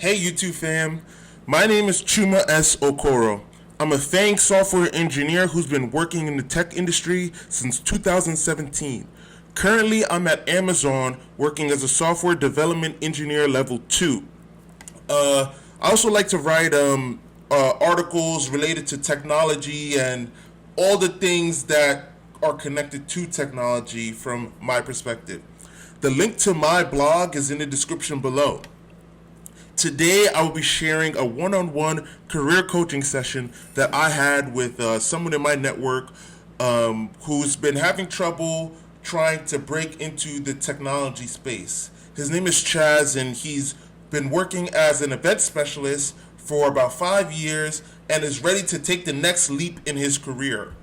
Hey YouTube fam, my name is Chuma S. Okoro. I'm a FANG software engineer who's been working in the tech industry since 2017. Currently, I'm at Amazon working as a software development engineer level 2. I also like to write articles related to technology and all the things that are connected to technology from my perspective. The link to my blog is in the description below. Today, I will be sharing a one on one career coaching session that I had with someone in my network who's been having trouble trying to break into the technology space. His name is Chaz, and he's been working as an event specialist for about 5 years and is ready to take the next leap in his career.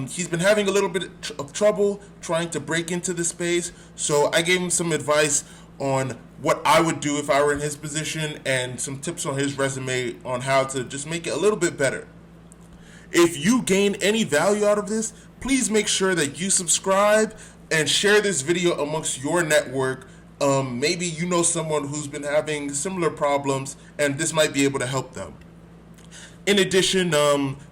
He's been having a little bit of trouble trying to break into the space, so I gave him some advice on what I would do if I were in his position and some tips on his resume on how to just make it a little bit better. If you gain any value out of this, please make sure that you subscribe and share this video amongst your network. Maybe you know someone who's been having similar problems and this might be able to help them. In addition,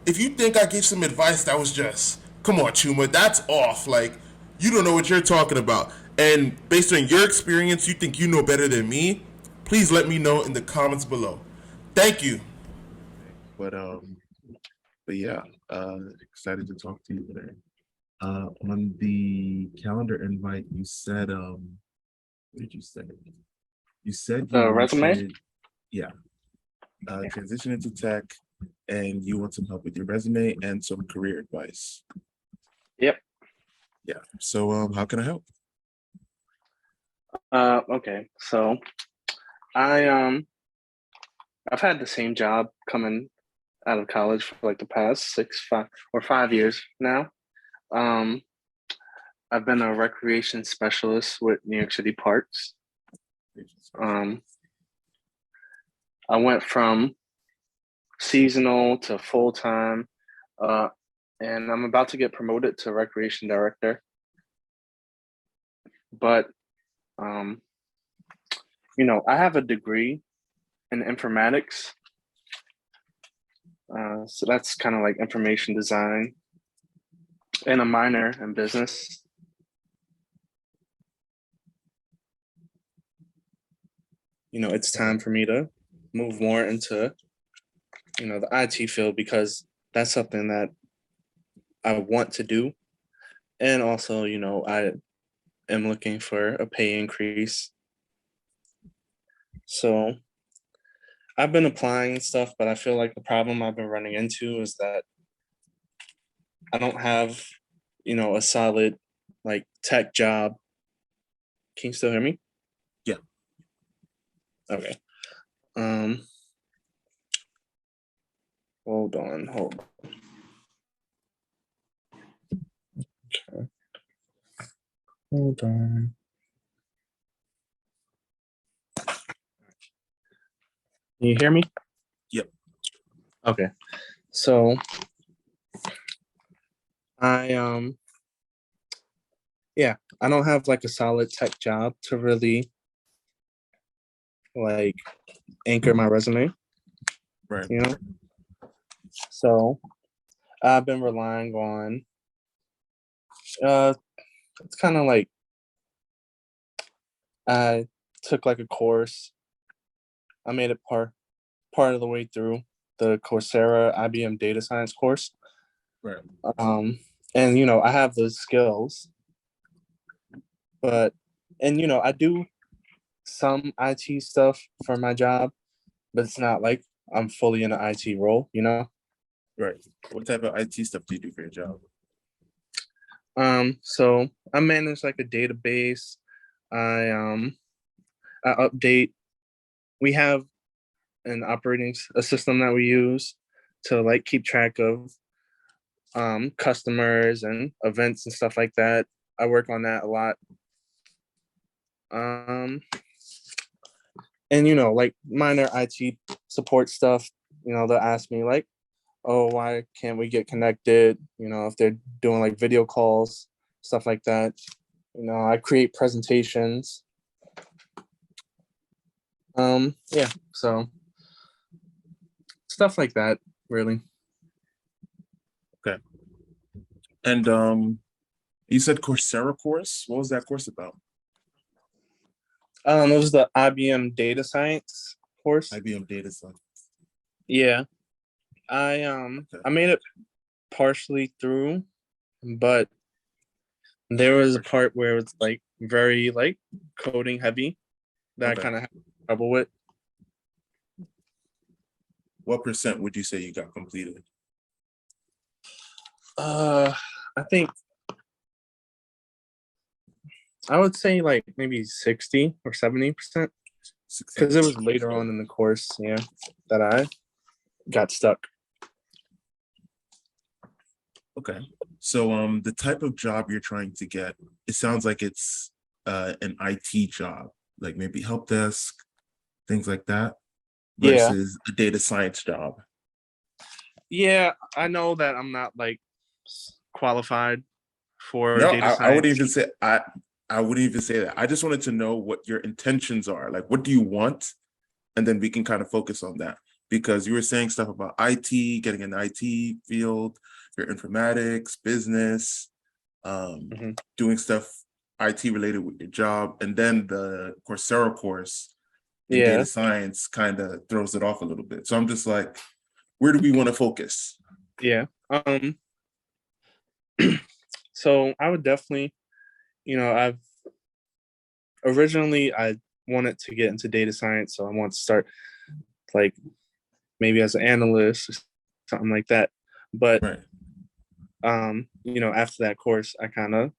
if you think I gave some advice that was just, come on, Chuma, that's off. Like, you don't know what you're talking about. And based on your experience, you think you know better than me, please let me know in the comments below. Thank you. But but yeah, excited to talk to you today. On the calendar invite, you said what did you say? You said you The resume? wanted, yeah, transition into tech, and you want some help with your resume and some career advice. Yep. Yeah. So how can I help? Okay. So I I've had the same job coming out of college for like the past 5 years now. Um, I've been a recreation specialist with New York City Parks. Um, I went from seasonal to full time, and I'm about to get promoted to recreation director. But um, I have a degree in informatics, so that's kind of like information design, and a minor in business. It's time for me to move more into, the IT field because that's something that I want to do. And also, I am looking for a pay increase. So I've been applying and stuff, but I feel like the problem I've been running into is that I don't have, a solid like tech job. Can you still hear me? Yeah. Okay. Hold on. Okay. Hold on. Can you hear me? Yep. Okay. So I I don't have like a solid tech job to really like anchor my resume, Right. So I've been relying on it's kind of like I took like a course. I made it part of the way through the Coursera IBM data science course. Right. And I have those skills, but I do some IT stuff for my job, but it's not like I'm fully in an IT role, Right. What type of IT stuff do you do for your job? So I manage like a database. I update. We have a system that we use to like keep track of customers and events and stuff like that. I work on that a lot. And like minor IT support stuff, they'll ask me like, oh, why can't we get connected? If they're doing like video calls, stuff like that. I create presentations. Yeah, so stuff like that, really. Okay. And you said Coursera course. What was that course about? It was the IBM data science course. IBM data science. Yeah. I made it partially through, but there was a part where it's like very like coding heavy that Okay. I kind of had trouble with. What percent would you say you got completed? I think I would say like maybe 60 or 70%, because it was later on in the course, yeah, that I got stuck. Okay. So the type of job you're trying to get, it sounds like it's an IT job, like maybe help desk, things like that, Yeah. versus a data science job. Yeah, I know that I'm not like qualified for No, data I wouldn't science. even say I wouldn't even say that. I just wanted to know what your intentions are. Like, what do you want? And then we can kind of focus on that. Because you were saying stuff about IT, getting in the IT field, your informatics, business, Mhm. doing stuff IT related with your job. And then the Coursera course in Yeah, data science kind of throws it off a little bit. So I'm just like, where do we want to focus? yeah. So I would definitely, I've originally I wanted to get into data science, so I want to start like maybe as an analyst or something like that. But Right. after that course, I kind of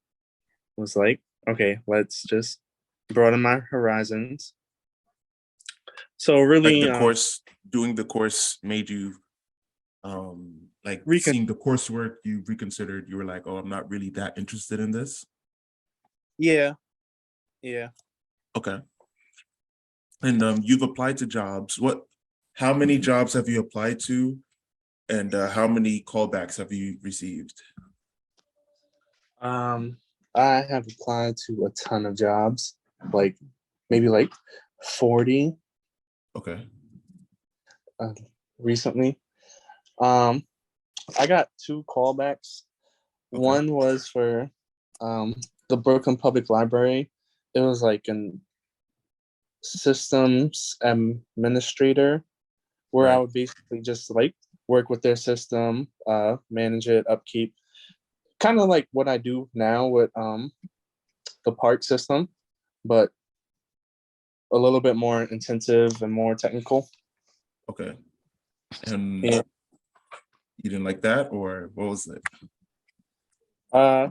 was like, okay, let's just broaden my horizons. So Like really, doing the course made you like recon seeing the coursework, you reconsidered, you were like, oh, I'm not really that interested in this. yeah, yeah. Okay. And you've applied to jobs. How many jobs have you applied to? And how many callbacks have you received? I have applied to a ton of jobs, like maybe like 40 Okay. recently. Um, I got 2 callbacks. Okay. One was for the Brooklyn Public Library. It was like an systems administrator, where I Right. would basically just like work with their system, manage it, upkeep, kind of like what I do now with the park system, but a little bit more intensive and more technical. Okay. And Yeah. you didn't like that, or what was it? Uh,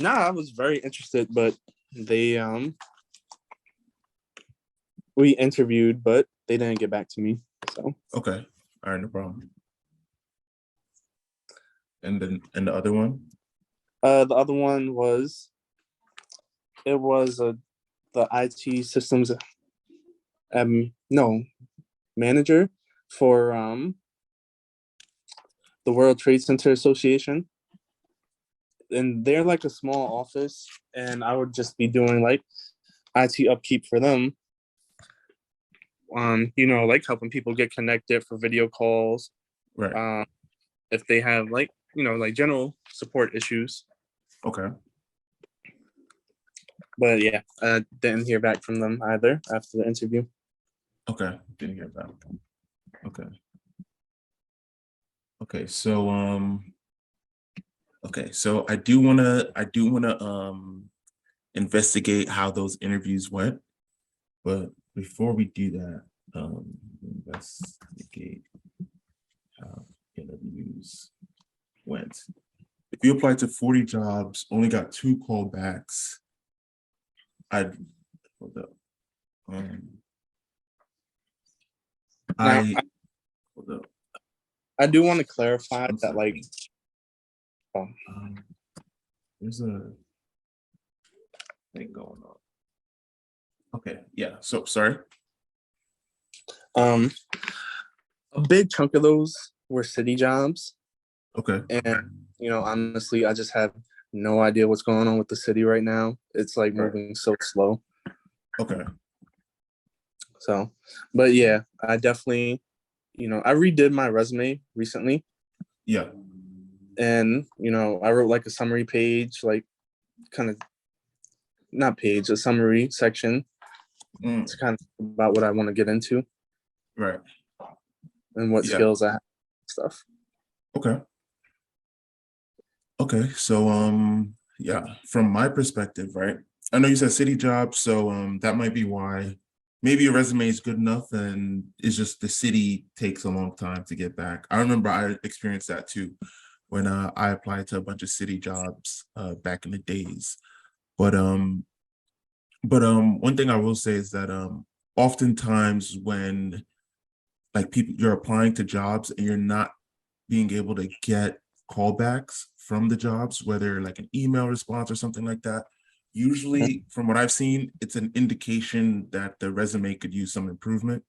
I was very interested, but they we interviewed, but they didn't get back to me. So Okay. All right, no problem. And then the other one? the other one was it was the IT systems no manager for the World Trade Center Association, and they're like a small office, and I would just be doing like IT upkeep for them. Like helping people get connected for video calls. Right. If they have like like general support issues. Okay. But yeah, I didn't hear back from them either after the interview. Okay. Didn't hear that. Okay. Okay. So I do wanna investigate how those interviews went. But before we do that, investigate how interviews went. If you applied to 40 jobs, only got 2 callbacks, I'd hold up. Now, I hold up. I do want to clarify One that like second. There's a thing going on. Okay, yeah. So sorry. a big chunk of those were city jobs, Okay. and honestly, I just have no idea what's going on with the city right now. It's like Right. moving so slow. Okay. So, but yeah, I definitely, I redid my resume recently, Yeah. and I wrote like a summary page, like kind of not page, a summary section Mm, to kind of about what I want to get into right. and what Yeah. skills I have, stuff. Okay. Okay. So yeah, from my perspective, right? I know you said city job, so that might be why maybe your resume is good enough and it's just the city takes a long time to get back. I remember I experienced that too when I applied to a bunch of city jobs back in the days. But one thing I will say is that oftentimes when like people you're applying to jobs and you're not being able to get callbacks from the jobs, whether like an email response or something like that, usually from what I've seen, it's an indication that the resume could use some improvement.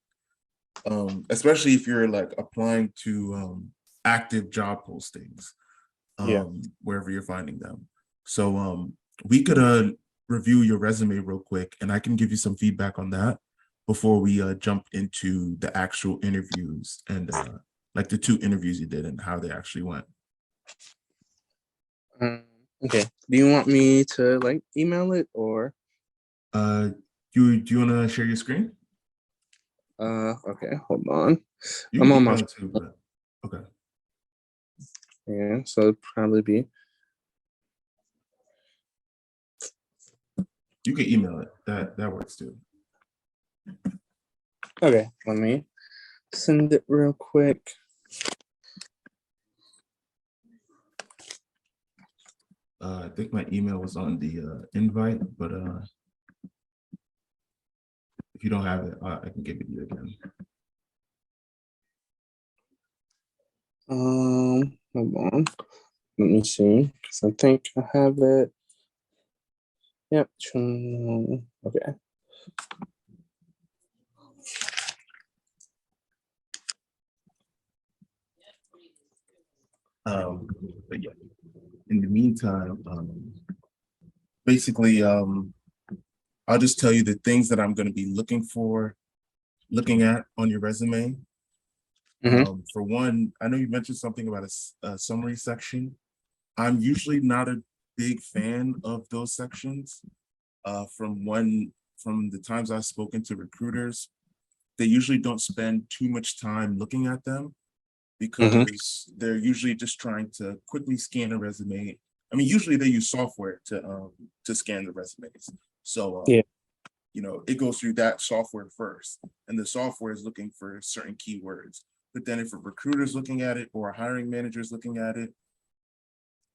Especially if you're like applying to active job postings, Yeah. wherever you're finding them. So we could review your resume real quick and I can give you some feedback on that before we jump into the actual interviews and like the 2 interviews you did and how they actually went. Um, okay. Do you want me to like email it or? Uh, do you want to share your screen? Okay. Hold on. You I'm can on my email it too, but okay. yeah. So it'd probably be You can email it. That works too. okay. Let me send it real quick. I think my email was on the invite, but if you don't have it, I can give it to you again. Hold on. Let me see. Because I think I have it. Yep. Okay. But yeah, in the meantime, basically, I'll just tell you the things that I'm going to be looking at on your resume. For one, I know you mentioned something about a summary section. I'm usually not a big fan of those sections. From the times I've spoken to recruiters, they usually don't spend too much time looking at them because they're usually just trying to quickly scan a resume. I mean, usually they use software to scan the resumes. So Yeah. it goes through that software first, and the software is looking for certain keywords. But then if a recruiter is looking at it or a hiring manager is looking at it,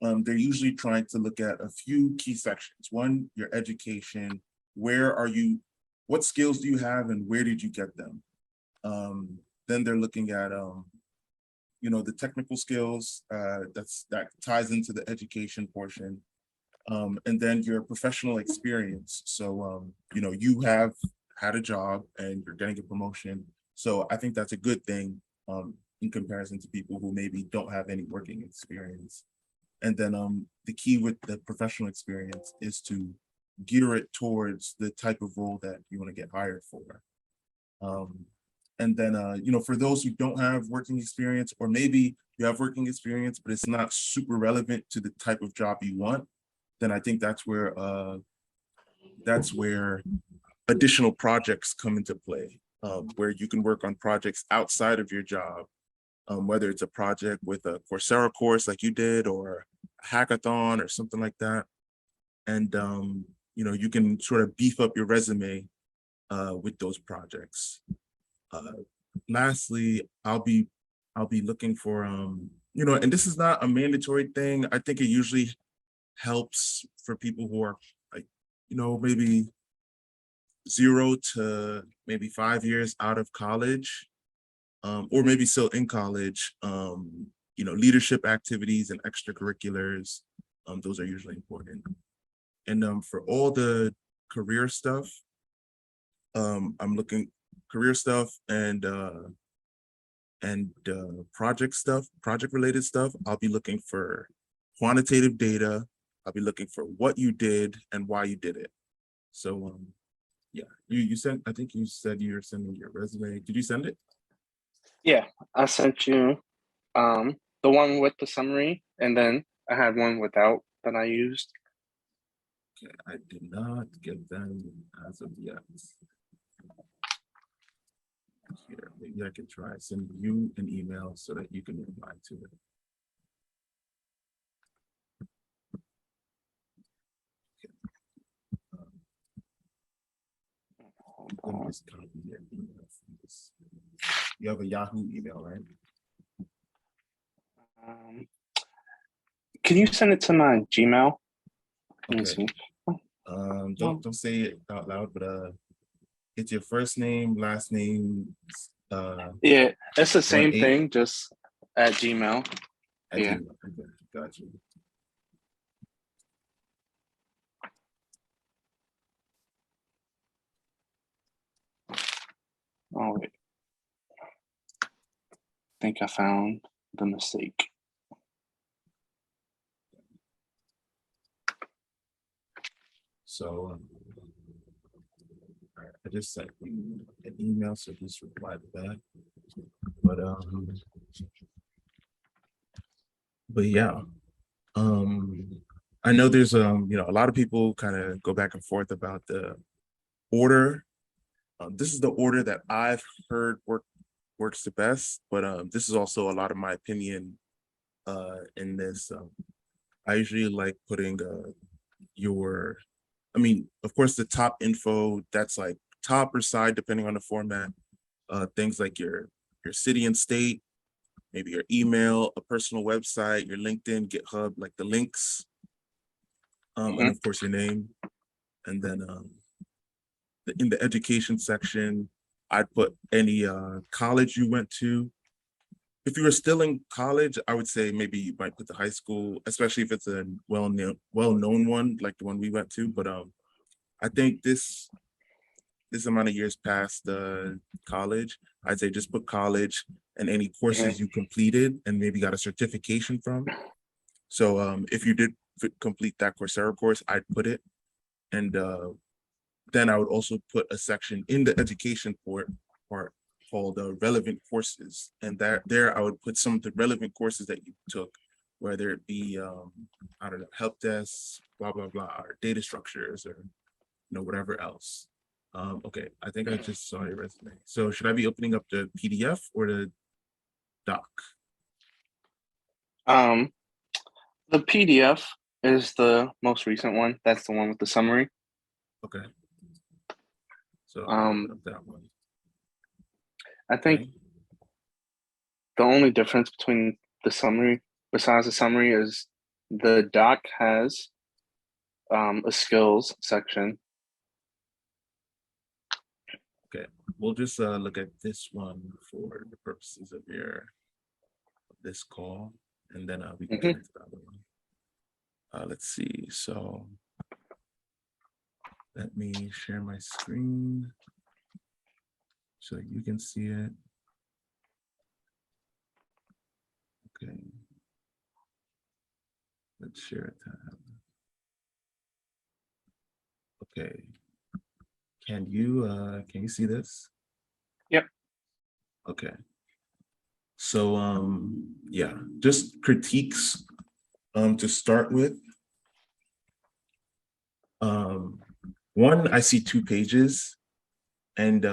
they're usually trying to look at a few key sections. One, your education, where are you, what skills do you have and where did you get them? Then they're looking at the technical skills that ties into the education portion. And then your professional experience. So you have had a job and you're getting a promotion. So I think that's a good thing in comparison to people who maybe don't have any working experience. And then the key with the professional experience is to gear it towards the type of role that you want to get hired for. And then, for those who don't have working experience, or maybe you have working experience, but it's not super relevant to the type of job you want, then I think that's where additional projects come into play, where you can work on projects outside of your job, whether it's a project with a Coursera course like you did, or a hackathon or something like that. And you can sort of beef up your resume with those projects. Lastly, I'll be looking for and this is not a mandatory thing. I think it usually helps for people who are like, maybe 0 to maybe 5 years out of college, or maybe still in college. Leadership activities and extracurriculars, those are usually important. And for all the career stuff, I'm looking career stuff and project related stuff. I'll be looking for quantitative data. I'll be looking for what you did and why you did it. So Yeah, you sent, I think you said you were sending your resume. Did you send it? Yeah, I sent you the one with the summary, and then I had one without that I used. Okay, I did not get them as of yet. Here, maybe I could try send you an email so that you can reply to it. Let me just copy your email from this. You have a Yahoo email, right? Um, can you send it to my Gmail? Let me Okay. see. Don't say it out loud, but it's your first name, last name, Yeah, it's the one same eight thing, just at Gmail. at Yeah. Gmail. Okay, got you. Oh wait, I think I found the mistake. So all right, I just sent you an email, so just reply to that. But yeah, I know there's a lot of people kind of go back and forth about the order. This is the order that I've heard works the best, but this is also a lot of my opinion in this. I usually like putting your, I mean, of course, the top info, that's like top or side, depending on the format. Things like your city and state, maybe your email, a personal website, your LinkedIn, GitHub, like the links, and Hmm. of course your name. And then in the education section, I'd put any college you went to. If you were still in college, I would say maybe you might put the high school, especially if it's a well-known one like the one we went to. But I think this amount of years past college, I'd say just put college and any Hmm. courses you completed and maybe got a certification from. So if you did complete that Coursera course, I'd put it. And then I would also put a section in the education part called relevant courses. And there I would put some of the relevant courses that you took, whether it be, I don't know, help desk, blah, blah, blah, or data structures or, whatever else. Okay, I think I just saw your resume. So should I be opening up the PDF or the doc? Um, the PDF is the most recent one. That's the one with the summary. Okay, so I'll open Um, up that one. I think Okay, the only difference between the summary, besides the summary, is the doc has a skills section. okay. We'll just look at this one for the purposes of this call, and then we can get Hmm. into the other one. Let's see. So let me share my screen so you can see it. Okay. Let's share a tab. Okay. Can you see this? Yep. Okay. So yeah, just critiques to start with. Um One, I see 2 pages, and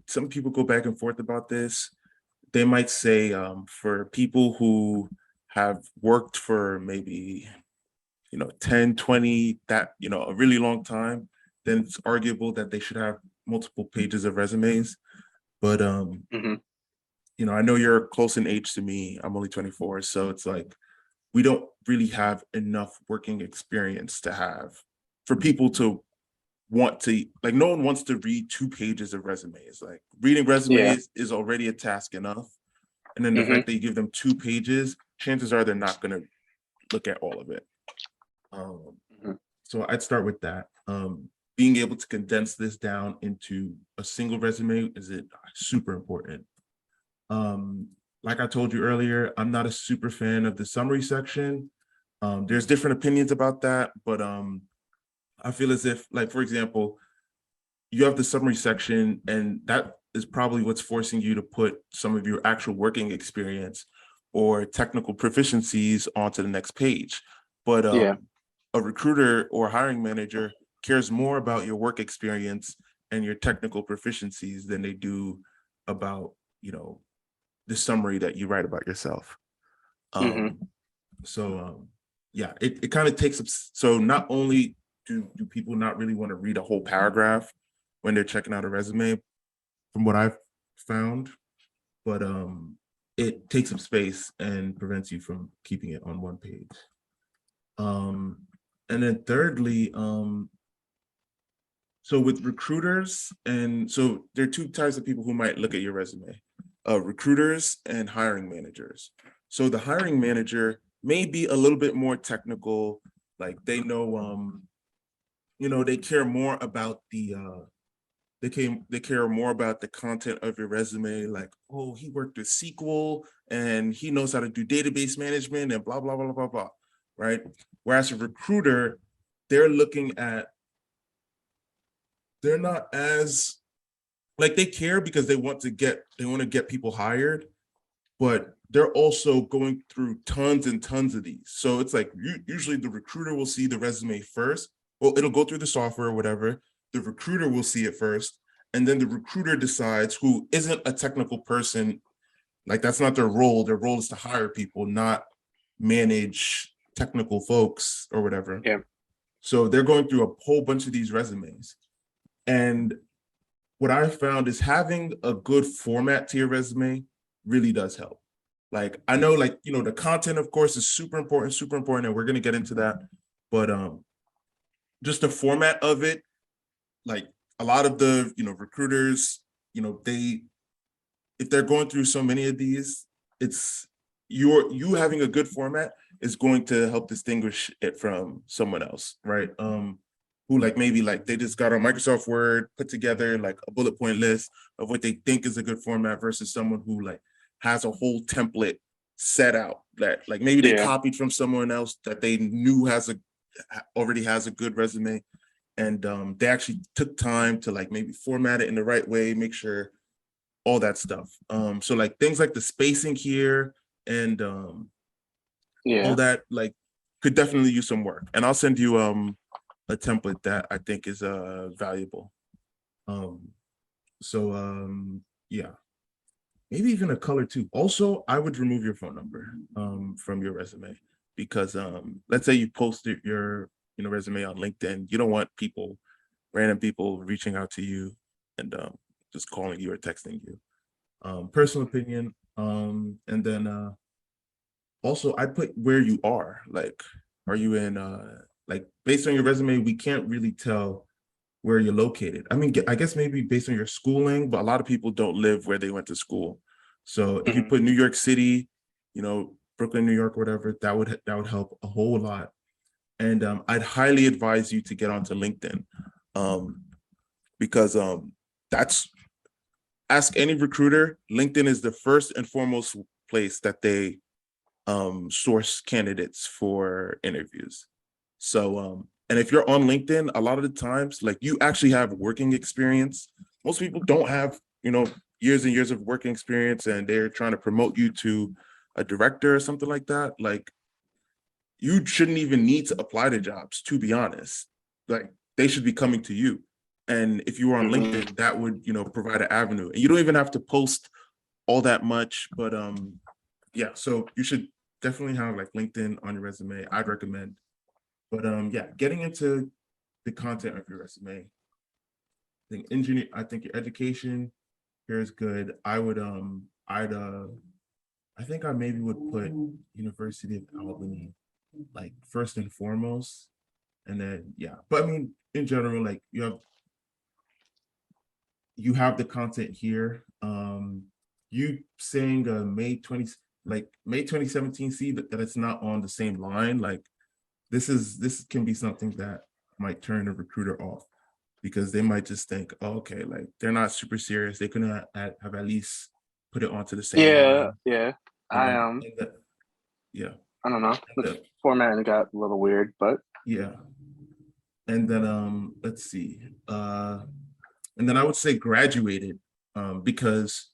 some people go back and forth about this. They might say for people who have worked for maybe 10, 20, that a really long time, then it's arguable that they should have multiple pages of resumes. But Hmm. I know you're close in age to me. I'm only 24, so it's like we don't really have enough working experience to have for people to want to, like, no one wants to read 2 pages of resumes. Like, reading Yeah. resumes is already a task enough, and then the Hmm. fact that you give them 2 pages, chances are they're not going to look at all of it. Hmm. So I'd start with that. Being able to condense this down into a single resume is super important. Um, like I told you earlier, I'm not a super fan of the summary section. There's different opinions about that, but I feel as if, like, for example, you have the summary section, and that is probably what's forcing you to put some of your actual working experience or technical proficiencies onto the next page. But Yeah. a recruiter or hiring manager cares more about your work experience and your technical proficiencies than they do about, the summary that you write about yourself. Hmm. Um, so yeah, it kind of takes up. So not only do people not really want to read a whole paragraph when they're checking out a resume, from what I've found, but it takes up space and prevents you from keeping it on one page. Um, and then thirdly, so with recruiters, and so there are two types of people who might look at your resume, recruiters and hiring managers. So the hiring manager may be a little bit more technical, like they know, they care more about they care more about the content of your resume, like, oh, he worked with SQL and he knows how to do database management and blah, blah, blah, blah, blah, right? Whereas a recruiter, they're looking at, they're not as, like, they care because they want to get people hired, but they're also going through tons and tons of these. So it's like usually the recruiter will see the resume first. Well, it'll go through the software or whatever. The recruiter will see it first. And then the recruiter decides, who isn't a technical person. Like, that's not their role. Their role is to hire people, not manage technical folks or whatever. Yeah. So they're going through a whole bunch of these resumes. And what I found is having a good format to your resume really does help. Like, I know, like, the content, of course, is super important, and we're gonna get into that. But just the format of it, like, a lot of the recruiters, they, if they're going through so many of these, it's you having a good format is going to help distinguish it from someone else, right? Who, like, maybe like they just got on Microsoft Word, put together like a bullet point list of what they think is a good format, versus someone who like has a whole template set out that, like, maybe they Yeah. copied from someone else that they knew already has a good resume, and they actually took time to, like, maybe format it in the right way, make sure all that stuff. So like things like the spacing here and all Yeah. that, like, could definitely use some work. And I'll send you a template that I think is valuable. Um so yeah, maybe even a color too. Also, I would remove your phone number from your resume, because let's say you posted your resume on LinkedIn. You don't want random people reaching out to you and just calling you or texting you. Personal opinion. And then also I'd put where you are. Like, are you in like, based on your resume, we can't really tell where you're located. I mean, I guess maybe based on your schooling, but a lot of people don't live where they went to school. So if you Hmm. put New York City, Brooklyn, New York, whatever, that would help a whole lot. And I'd highly advise you to get onto LinkedIn, um, because that's ask any recruiter. LinkedIn is the first and foremost place that they source candidates for interviews. So and if you're on LinkedIn, a lot of the times, like, you actually have working experience. Most people don't have, years and years of working experience, and they're trying to promote you to a director or something like that. Like, you shouldn't even need to apply to jobs, to be honest. Like, they should be coming to you. And if you were on Hmm. LinkedIn, that would, provide an avenue. And you don't even have to post all that much, but yeah, so you should definitely have like LinkedIn on your resume. I'd recommend. But yeah, getting into the content of your resume. I think your education here is good. I think I maybe would put University of Albany like first and foremost. And then yeah. But I mean, in general, like, you have the content here. You saying May 2017, see that it's not on the same line. Like, this can be something that might turn a recruiter off, because they might just think, oh, okay, like, they're not super serious. They couldn't have at least put it onto the same Yeah. line. Yeah. And I then um yeah, I don't know. and The then, formatting got a little weird, but yeah. And then let's see. And then I would say graduated, because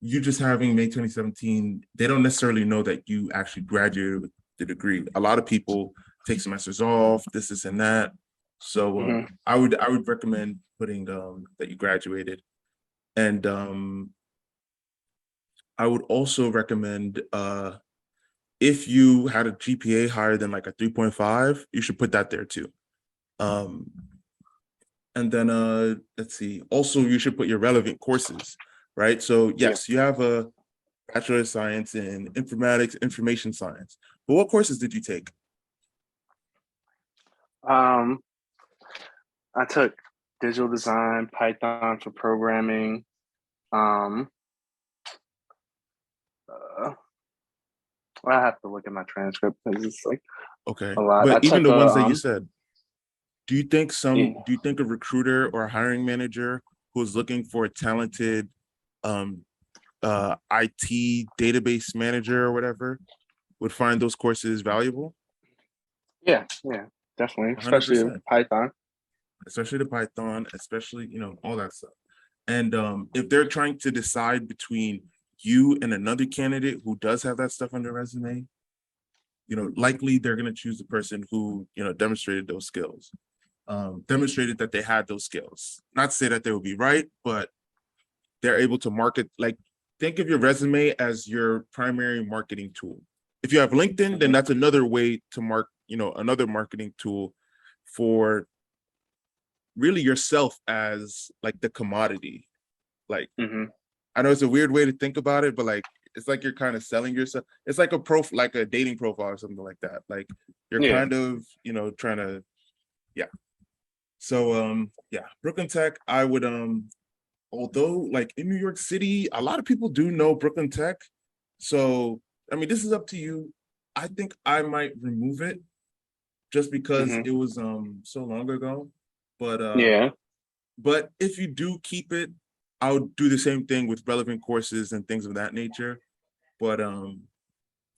you just having May 2017, they don't necessarily know that you actually graduated with the degree. A lot of people take semesters off, this and that. So Hmm. I would recommend putting that you graduated. And I would also recommend if you had a GPA higher than like a 3.5, you should put that there too. Um, and then let's see. Also, you should put your relevant courses, right? So Yeah. yes, you have a Bachelor of Science in Informatics, Information Science. But what courses did you take? Um, I took digital design, Python for programming. Um, uh, I have to look at my transcript because it's like Okay. a lot. But I even took the a ones that you said, yeah, do you think a recruiter or a hiring manager who's looking for a talented um IT database manager or whatever would find those courses valuable? yeah, definitely, especially 100%. Python. Especially the Python, especially, all that stuff. And if they're trying to decide between you and another candidate who does have that stuff on their resume, likely they're going to choose the person who, demonstrated those skills, demonstrated that they had those skills. Not to say that they will be right, but they're able to market. Like, think of your resume as your primary marketing tool. If you have LinkedIn, then Hmm. that's another way to another marketing tool for really yourself as like the commodity. Like, Hmm. I know it's a weird way to think about it, but like it's like you're kind of selling yourself. It's like like a dating profile or something like that. Like you're Yeah. kind of, trying to, yeah. So yeah, Brooklyn Tech, I would although like in New York City, a lot of people do know Brooklyn Tech. So I mean, this is up to you. I think I might remove it just because Hmm. it was so long ago. But Yeah. if you do keep it, I'll do the same thing with relevant courses and things of that nature. But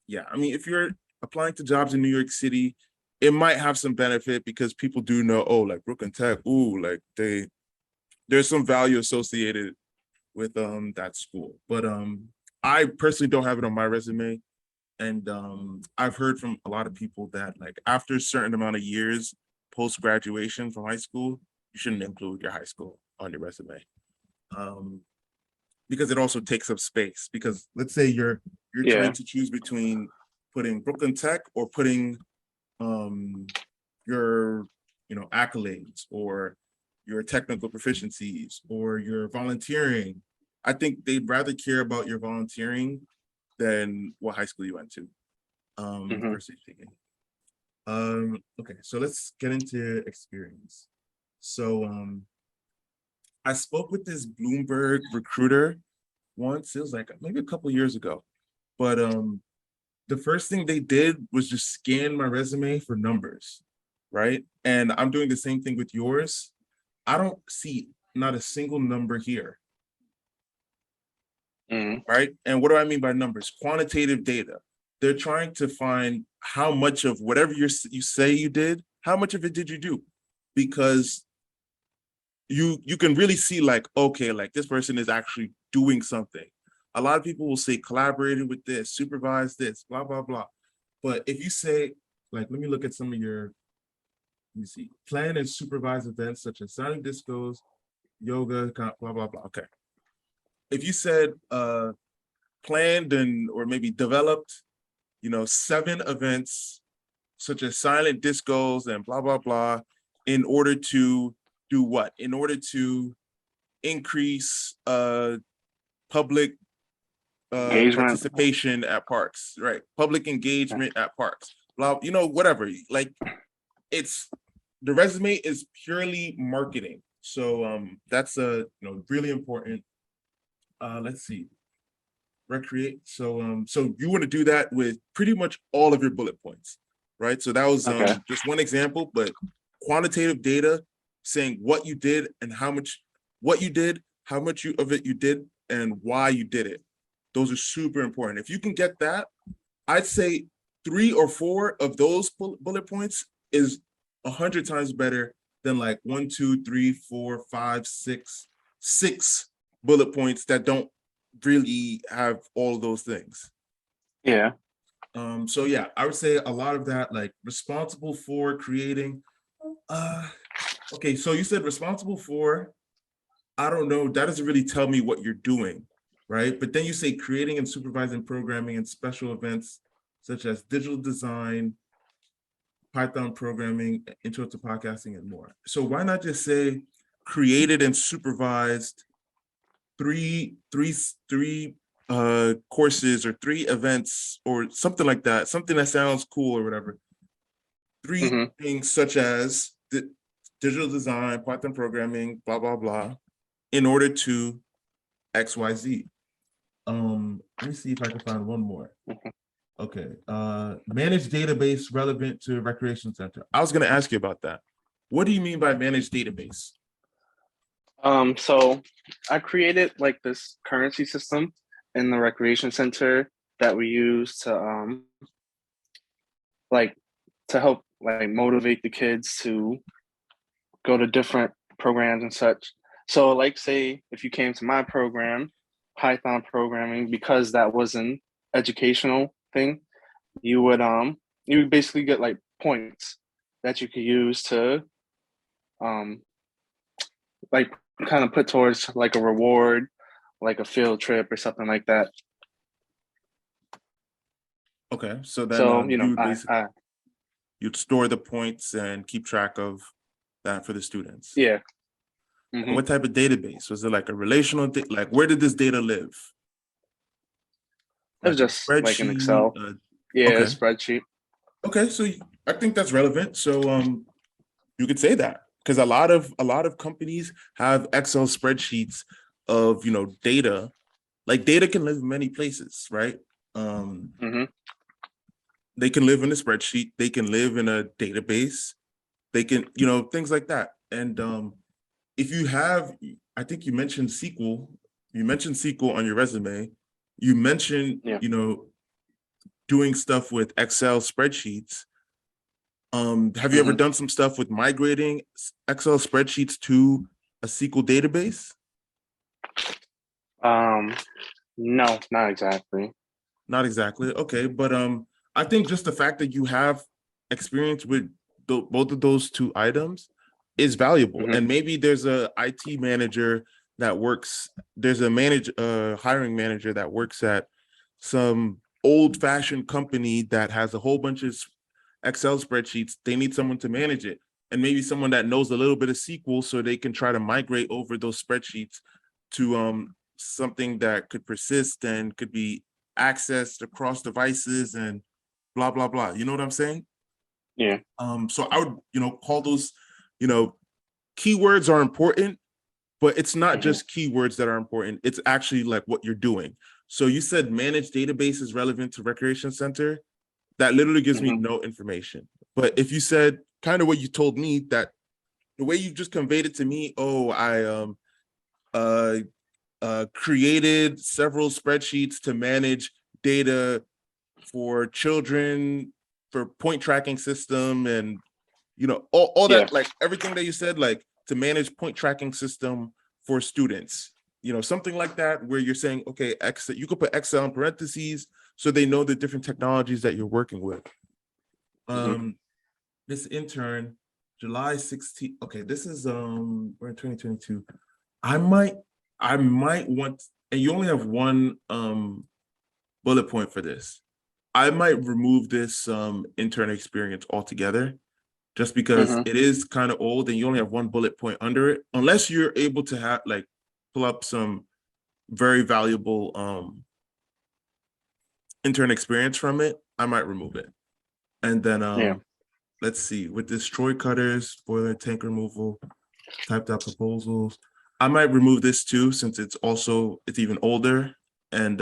yeah, I mean, if you're applying to jobs in New York City, it might have some benefit because people do know, oh, like Brooklyn Tech, ooh, like there's some value associated with that school. But I personally don't have it on my resume. And I've heard from a lot of people that like after a certain amount of years post graduation from high school, you shouldn't include your high school on your resume. Um, because it also takes up space. Because let's say you're trying Yeah. to choose between putting Brooklyn Tech or putting um your accolades or your technical proficiencies or your volunteering. I think they'd rather care about your volunteering than what high school you went to. Hmm. Personally speaking. Okay, so let's get into experience. So I spoke with this Bloomberg recruiter once. It was like maybe a couple years ago. But the first thing they did was just scan my resume for numbers, right? And I'm doing the same thing with yours. I don't see not a single number here, Hmm. right? And what do I mean by numbers? Quantitative data. They're trying to find how much of whatever you say you did, how much of it did you do? Because you can really see like, okay, like this person is actually doing something. A lot of people will say collaborated with this, supervised this, blah, blah, blah. But if you say, like, let me look at some of your, let me see, plan and supervise events such as silent discos, yoga, blah, blah, blah. Okay. If you said planned and or maybe developed, 7 events such as silent discos and blah, blah, blah, in order to do what? In order to increase public Engagement. participation at parks, right? Public engagement at parks, blah, whatever. Like it's the resume is purely marketing. So that's a really important. Let's see, recreate. So so you want to do that with pretty much all of your bullet points, right? So that was Okay. just one example, but quantitative data saying what you did and how much what you did, how much of it you did, and why you did it. Those are super important. If you can get that, I'd say 3 or 4 of those bullet points is 100 times better than like 1, 2, 3, 4, 5, 6. 6 bullet points that don't really have all of those things. Yeah. So yeah, I would say a lot of that, like responsible for creating. Okay, so you said responsible for, I don't know, that doesn't really tell me what you're doing, right? But then you say creating and supervising programming and special events such as digital design, Python programming, intro to podcasting, and more. So why not just say created and supervised three courses or 3 events or something like that, something that sounds cool or whatever. 3 hmm things such as digital design, Python programming, blah, blah, blah, in order to XYZ. Let me see if I can find one more. Okay. Managed database relevant to recreation center. I was going to ask you about that. What do you mean by managed database? So I created like this currency system in the recreation center that we use to like to help like motivate the kids to go to different programs and such. So like say if you came to my program, Python programming, because that was an educational thing, you would basically get like points that you could use to um like kind of put towards like a reward, like a field trip or something like that. Okay, so then So, you would basically you'd store the points and keep track of that for the students. yeah. And what type of database? Was it like a relational, like where did this data live? It was Like a just like an spreadsheet? Excel. Yeah, a Okay. spreadsheet. Okay, so I think that's relevant. So you could say that because a lot of companies have Excel spreadsheets of data. Like data can live in many places, right? hmm They can live in a spreadsheet, they can live in a database, they can, things like that. And if you have, I think you mentioned SQL on your resume. You mentioned, Yeah. doing stuff with Excel spreadsheets. Have you ever hmm done some stuff with migrating Excel spreadsheets to a SQL database? No, not exactly. Not exactly. Okay, but I think just the fact that you have experience with both of those 2 items is valuable. hmm And maybe there's a IT manager that works. There's a hiring manager that works at some old-fashioned company that has a whole bunch of Excel spreadsheets. They need someone to manage it, and maybe someone that knows a little bit of SQL so they can try to migrate over those spreadsheets to something that could persist and could be accessed across devices and blah blah blah. You know what I'm saying? Yeah. So I would, call those, keywords are important, but it's not hmm just keywords that are important. It's actually like what you're doing. So you said managed database is relevant to recreation center. That literally gives me hmm no information. But if you said kind of what you told me, that the way you just conveyed it to me, oh, I uh created several spreadsheets to manage data for children, for point tracking system, and all Yeah. that, like everything that you said, like to manage point tracking system for students, something like that, where you're saying, okay, Excel, you could put Excel in parentheses so they know the different technologies that you're working with. hmm This intern, July 16th. Okay, this is we're in 2022. I might want, and you only have one bullet point for this. I might remove this intern experience altogether, just because hmm it is kind of old and you only have one bullet point under it, unless you're able to have like pull up some very valuable intern experience from it. I might remove it. And then Yeah. let's see, with destroy cutters, boiler tank removal, typed out proposals. I might remove this too, since it's even older. And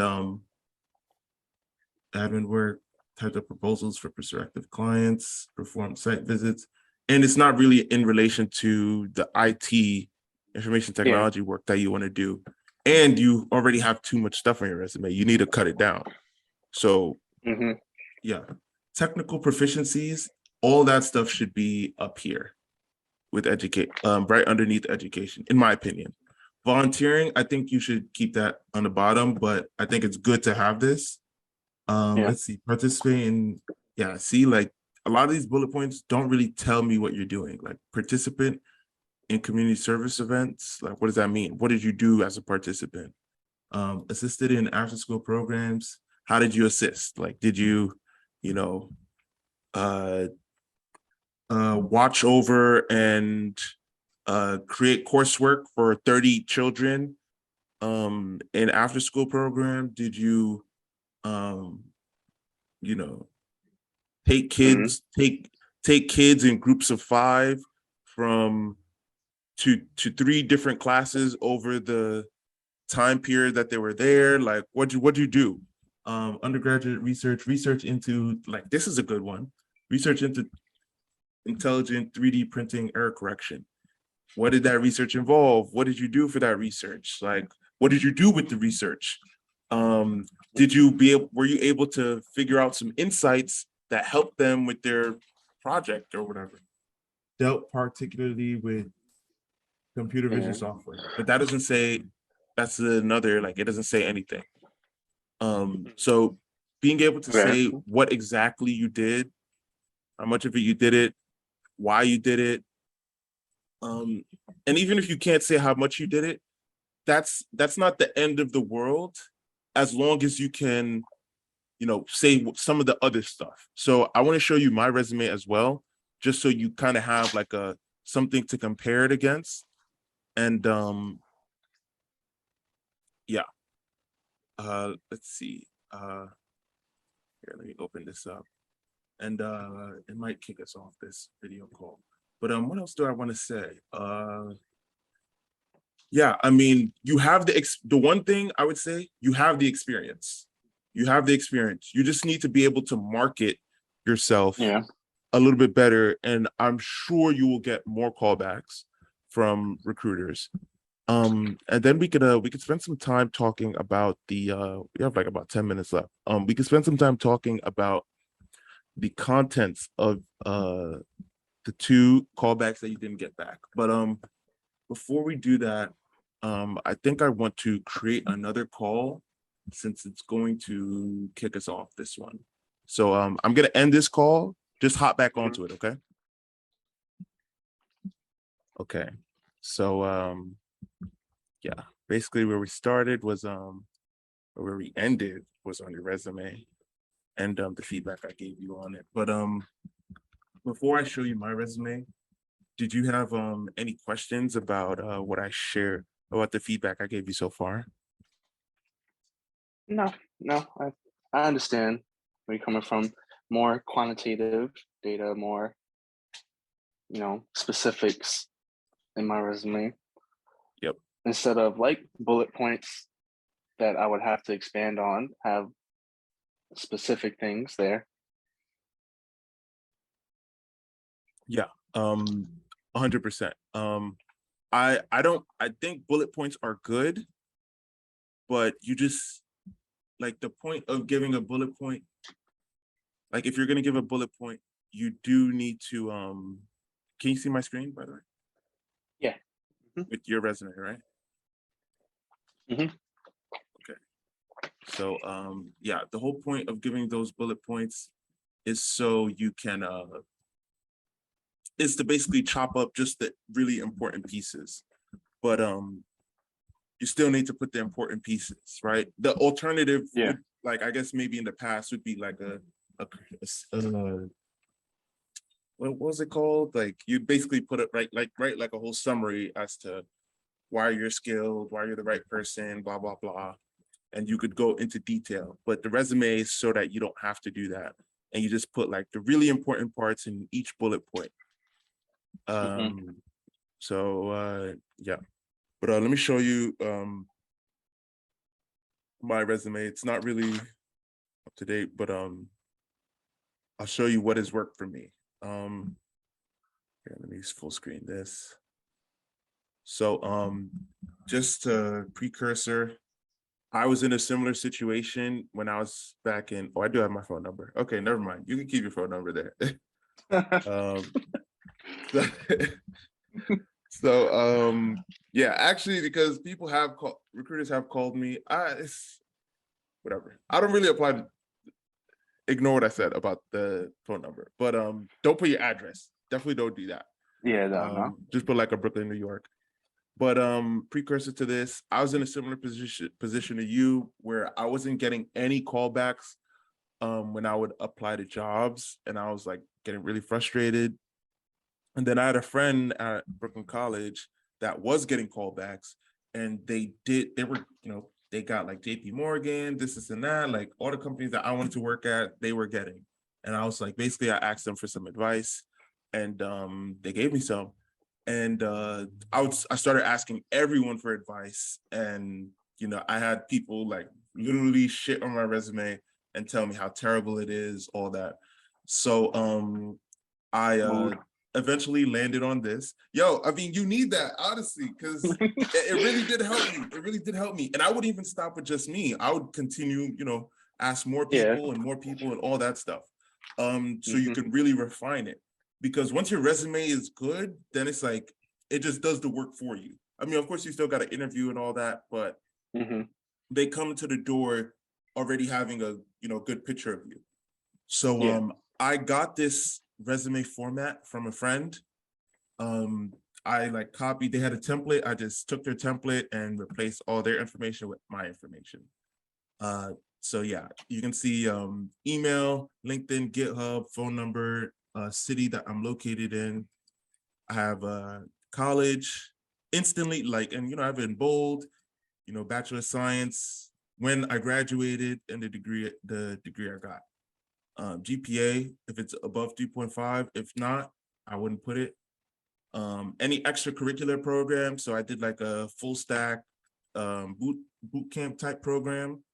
admin work, typed up proposals for prospective clients, perform site visits. And it's not really in relation to the IT information Yeah. technology work that you want to do. And you already have too much stuff on your resume. You need to cut it down. So hmm yeah, technical proficiencies, all that stuff should be up here with right underneath education, in my opinion. Volunteering, I think you should keep that on the bottom, but I think it's good to have this. Yeah. Let's see, participate in, yeah, see, like a lot of these bullet points don't really tell me what you're doing. Like participant in community service events, like what does that mean? What did you do as a participant? Assisted in after school programs. How did you assist? Like, did you, you know, uh, watch over and create coursework for 30 children in after school program? Did you, um, you know, take Mhm. kids, take kids in groups of 5 from to 3 different classes over the time period that they were there? Like, what'd you do? Undergraduate research into, like, this is a good one. Research into intelligent 3D printing error correction. What did that research involve? What did you do for that research? Like, what did you do with the research? Were you able to figure out some insights that helped them with their project or whatever? Dealt particularly with computer vision Yeah. software, but that doesn't say, that's another, like, it doesn't say anything. So being able to Okay. say what exactly you did, how much of it you did it, why you did it, and even if you can't say how much you did it, that's not the end of the world, as long as you can, say some of the other stuff. So I want to show you my resume as well, just so you kind of have like a something to compare it against. And yeah, let's see. Here, let me open this up. And it might kick us off this video call. But what else do I want to say? Yeah, I mean, you have the one thing I would say, you have the experience. You have the experience. You just need to be able to market yourself Yeah. a little bit better, and I'm sure you will get more callbacks from recruiters. And then we could spend some time talking about the we have like about 10 minutes left. We could spend some time talking about the contents of the 2 callbacks that you didn't get back. But before we do that, I think I want to create another call, since it's going to kick us off this one. So I'm gonna end this call. Just hop back onto it, okay? Okay. So yeah, basically where we started was where we ended was on your resume and the feedback I gave you on it. But before I show you my resume, did you have any questions about what I shared, about the feedback I gave you so far? No, no, I understand where you're coming from. More quantitative data, more, specifics in my resume Yep. instead of like bullet points that I would have to expand on, have specific things there. Yeah. 100%. I think bullet points are good, but you just, like, the point of giving a bullet point, like if you're gonna give a bullet point, you do need to can you see my screen, by the way? Yeah. Mhm. With your resume, right? Mhm. Okay. So yeah, the whole point of giving those bullet points is so you can is to basically chop up just the really important pieces. But you still need to put the important pieces, right? The alternative Yeah. would, like, I guess maybe in the past would be like what was it called? Like, you basically put it right, like, write like a whole summary as to why you're skilled, why you're the right person, blah blah blah, and you could go into detail. But the resume is so that you don't have to do that, and you just put like the really important parts in each bullet point. Mhm. Um, so yeah, but let me show you my resume. It's not really up to date, but I'll show you what has worked for me. Here, let me full screen this. So just a precursor, I was in a similar situation when I was back in, oh, I do have my phone number. Okay, never mind. You can keep your phone number there. um, So yeah, actually, because recruiters have called me. It's whatever. I don't really apply to ignore what I said about the phone number, but don't put your address. Definitely don't do that. Yeah, no. Just put like a Brooklyn, New York. But precursor to this, I was in a similar position to you where I wasn't getting any callbacks when I would apply to jobs, and I was like getting really frustrated. And then I had a friend at Brooklyn College that was getting callbacks, and they got like JP Morgan, this and that, like all the companies that I wanted to work at, they were getting. And I was like, basically, I asked them for some advice, and they gave me some. And I started asking everyone for advice, and I had people like literally shit on my resume and tell me how terrible it is, all that. So I Mood. eventually landed on this. Yo, I mean, you need that, honestly, because it really did help me. It really did help me. And I wouldn't even stop with just me. I would continue, ask more Yeah. people and more people and all that stuff. So you Mhm. can really refine it. Because once your resume is good, then it's like, it just does the work for you. I mean, of course, you still got to interview and all that, but Mhm. they come to the door already having a, good picture of you. So Yeah. I got this resume format from a friend. I like copied, they had a template. I just took their template and replaced all their information with my information. So yeah, you can see email, LinkedIn, GitHub, phone number, city that I'm located in. I have college instantly, like, and I have it in bold, Bachelor of Science, when I graduated, and the degree I got. GPA, if it's above 3.5, if not, I wouldn't put it. Any extracurricular program. So I did like a full stack boot camp type program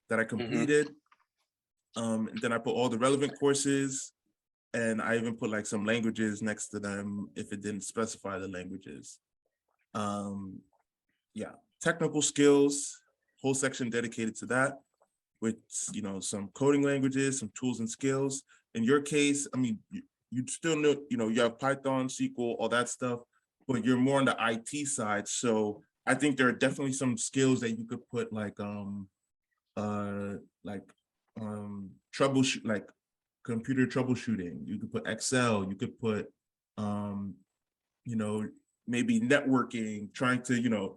that I Mhm. completed. And then I put all the relevant courses, and I even put like some languages next to them if it didn't specify the languages. Yeah, technical skills, whole section dedicated to that, with some coding languages, some tools and skills. In your case, I mean, you still know, you have Python, SQL, all that stuff, but you're more on the IT side. So I think there are definitely some skills that you could put like troubleshoot, like computer troubleshooting. You could put Excel, you could put you know, maybe networking, trying to,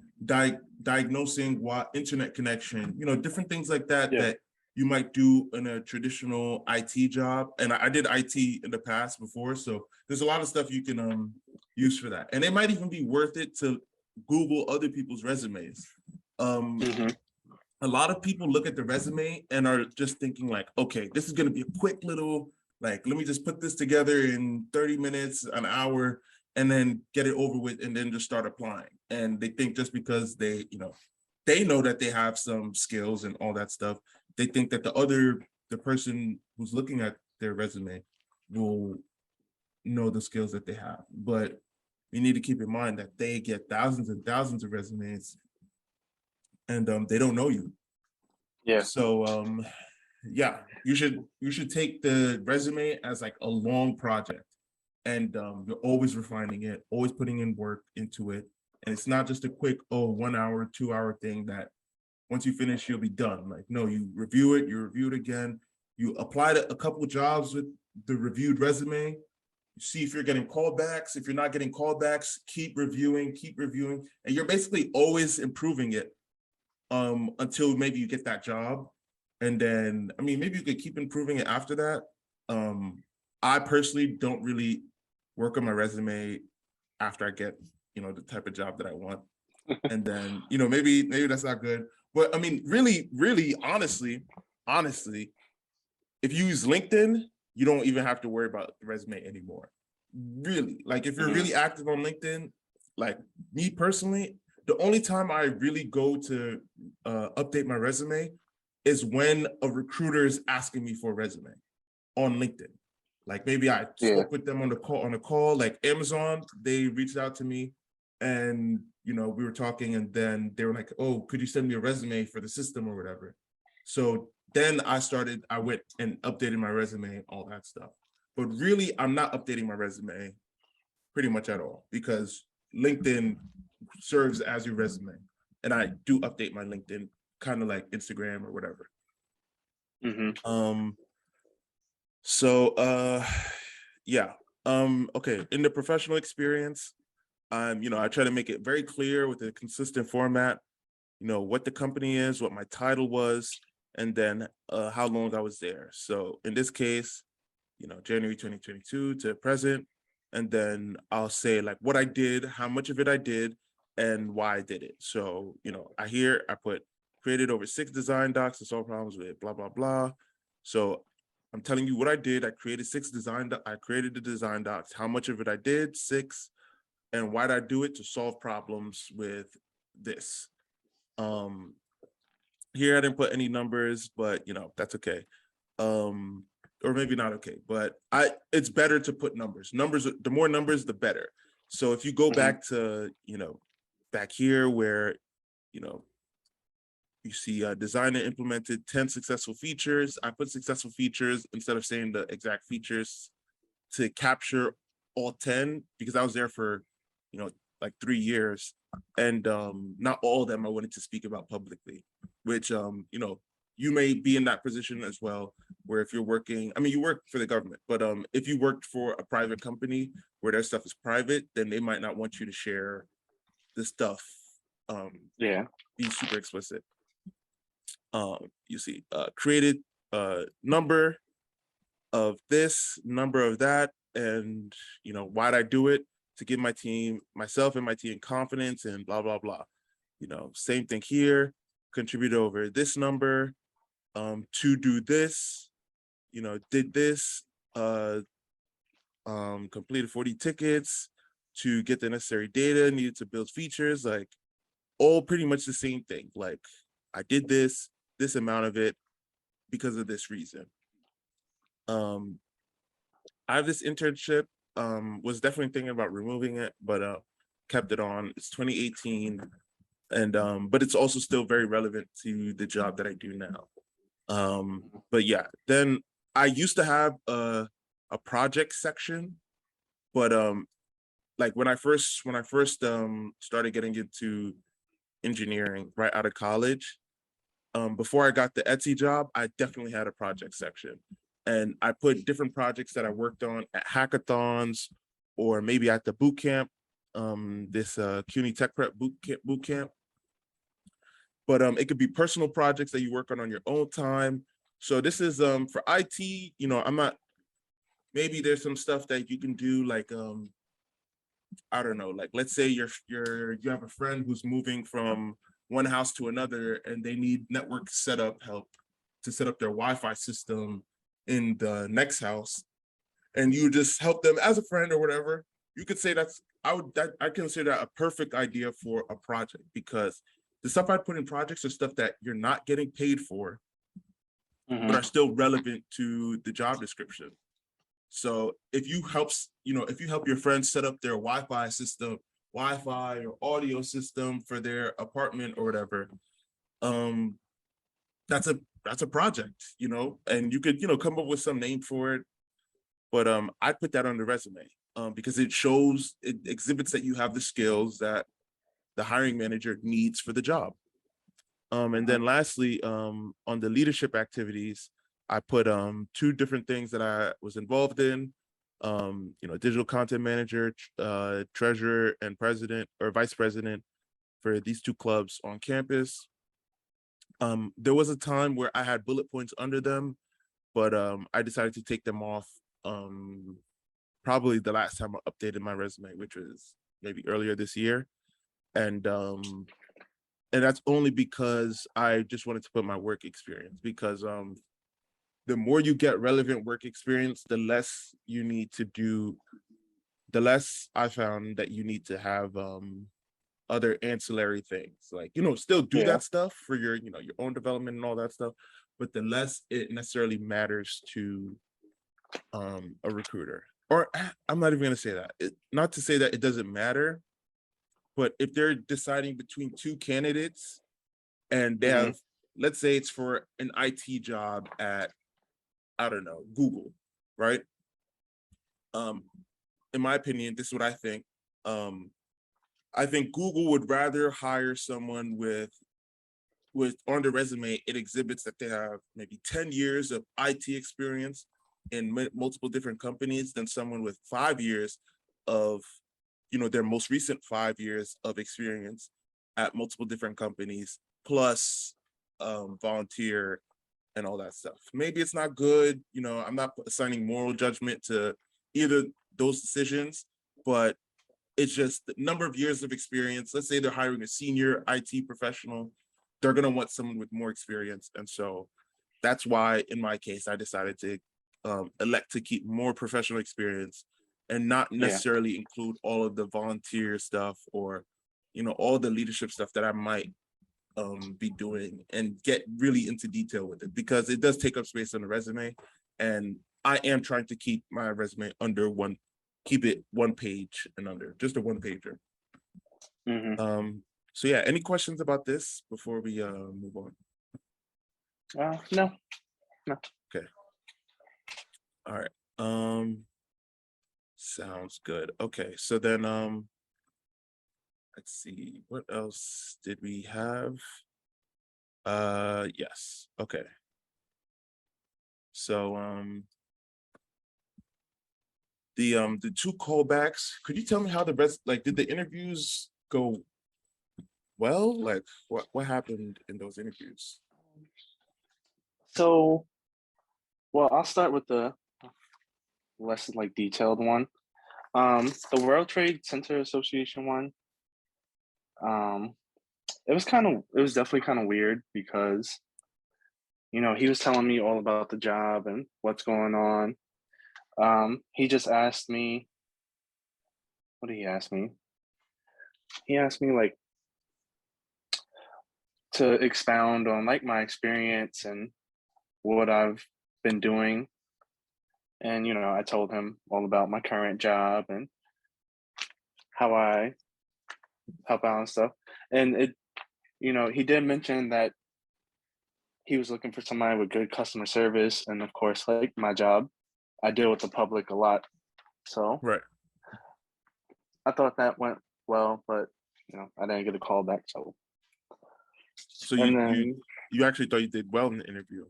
diagnosing what internet connection, different things like that Yeah. that you might do in a traditional IT job. And I did IT in the past before, so there's a lot of stuff you can use for that. And it might even be worth it to Google other people's resumes. Mhm. A lot of people look at the resume and are just thinking like, okay, this is going to be a quick little, like, let me just put this together in 30 minutes, an hour, and then get it over with, and then just start applying. And they think just because they know that they have some skills and all that stuff, they think that the person who's looking at their resume will know the skills that they have. But you need to keep in mind that they get thousands and thousands of resumes, and they don't know you. Yeah. So yeah, you should take the resume as like a long project, and you're always refining it, always putting in work into it. And it's not just a quick 1 hour, 2 hour thing that once you finish you'll be done. Like, no, you review it again, you apply to a couple of jobs with the reviewed resume, you see if you're getting callbacks. If you're not getting callbacks, keep reviewing, and you're basically always improving it until maybe you get that job. And then, I mean, maybe you could keep improving it after that. I personally don't really work on my resume after I get, the type of job that I want. And then, maybe that's not good. But I mean, really, honestly, if you use LinkedIn, you don't even have to worry about the resume anymore. Really, like if you're Mhm. really active on LinkedIn, like me personally, the only time I really go to update my resume is when a recruiter is asking me for a resume on LinkedIn. Like maybe I Yeah. spoke with them on a call, like Amazon, they reached out to me, and we were talking, and then they were like, "Oh, could you send me a resume for the system or whatever?" So then I went and updated my resume, all that stuff. But really, I'm not updating my resume pretty much at all, because LinkedIn serves as your resume. And I do update my LinkedIn, kind of like Instagram or whatever. Mm-hmm. So yeah. Okay, in the professional experience, I try to make it very clear with a consistent format, what the company is, what my title was, and then how long I was there. So in this case, January 2022 to present, and then I'll say like what I did, how much of it I did, and why I did it. So, I put created over 6 design docs to solve problems with blah, blah, blah. So I'm telling you what I did. I created I created the design docs, how much of it I did, 6, and why did I do it? To solve problems with this. Here I didn't put any numbers, but that's okay. Or maybe not okay, but it's better to put numbers. The more numbers, the better. So if you go back to, back here where, you see design and implemented 10 successful features. I put successful features instead of saying the exact features to capture all 10 because I was there for, like 3 years, and not all of them I wanted to speak about publicly, which, you may be in that position as well, where if you're working, I mean, you work for the government, but if you worked for a private company where their stuff is private, then they might not want you to share the stuff, Yeah. be super explicit. You see, created number of this, number of that, and why'd I do it? To give myself and my team confidence and blah, blah, blah. Same thing here, contribute over this number, to do this, did this, completed 40 tickets to get the necessary data needed to build features, like all pretty much the same thing. Like I did this amount of it because of this reason. I have this internship, was definitely thinking about removing it, but kept it on. It's 2018, and but it's also still very relevant to the job that I do now. But yeah, then I used to have a project section, but like when I first started getting into engineering right out of college, before I got the Etsy job, I definitely had a project section. And I put different projects that I worked on at hackathons or maybe at the boot camp, this CUNY Tech Prep boot camp. But it could be personal projects that you work on your own time. So this is for IT, I'm not, maybe there's some stuff that you can do like I don't know, like let's say you have a friend who's moving from one house to another and they need network setup help to set up their Wi-Fi system in the next house, and you just help them as a friend or whatever. You could say I consider that a perfect idea for a project, because the stuff I put in projects are stuff that you're not getting paid for, but are still relevant to the job description. So if you help your friends set up their Wi-Fi system, Wi-Fi or audio system for their apartment or whatever, that's a project, and you could, come up with some name for it. But I put that on the resume because it exhibits that you have the skills that the hiring manager needs for the job. And then lastly, on the leadership activities, I put 2 different things that I was involved in, digital content manager, treasurer, and president or vice president for these 2 clubs on campus. There was a time where I had bullet points under them, but I decided to take them off probably the last time I updated my resume, which was maybe earlier this year. And that's only because I just wanted to put my work experience, because the more you get relevant work experience, the less I found that you need to have other ancillary things, like, still do that stuff for your, your own development and all that stuff, but the less it necessarily matters to a recruiter. Or I'm not even going to say that. Not to say that it doesn't matter, but if they're deciding between 2 candidates and they have, let's say it's for an IT job at, I don't know, Google, right? In my opinion, this is what I think. I think Google would rather hire someone with on their resume, it exhibits that they have maybe 10 years of IT experience in multiple different companies than someone with 5 years of, their most recent 5 years of experience at multiple different companies, plus volunteer and all that stuff. Maybe it's not good. I'm not assigning moral judgment to either those decisions, but it's just the number of years of experience. Let's say they're hiring a senior IT professional. They're going to want someone with more experience. And so that's why, in my case, I decided to elect to keep more professional experience and not necessarily include all of the volunteer stuff or, all the leadership stuff that I might be doing, and get really into detail with it, because it does take up space on the resume. And I am trying to keep my resume keep it 1 page and under, just a 1-pager. So yeah, any questions about this before we move on? No. Okay. All right. Sounds good. Okay, so then let's see, what else did we have? Yes. Okay. So the 2 callbacks, could you tell me how the rest, like, did the interviews go well? Like, what happened in those interviews? So, well, I'll start with the less like detailed one. The World Trade Center Association one. It was definitely kind of weird because, he was telling me all about the job and what's going on. He just asked me, what did he ask me? He asked me like to expound on like my experience and what I've been doing. And, I told him all about my current job and how I help out and stuff. And he did mention that he was looking for somebody with good customer service. And of course, like my job, I deal with the public a lot. So Right. I thought that went well, but I didn't get a call back. So and you then you actually thought you did well in the interview.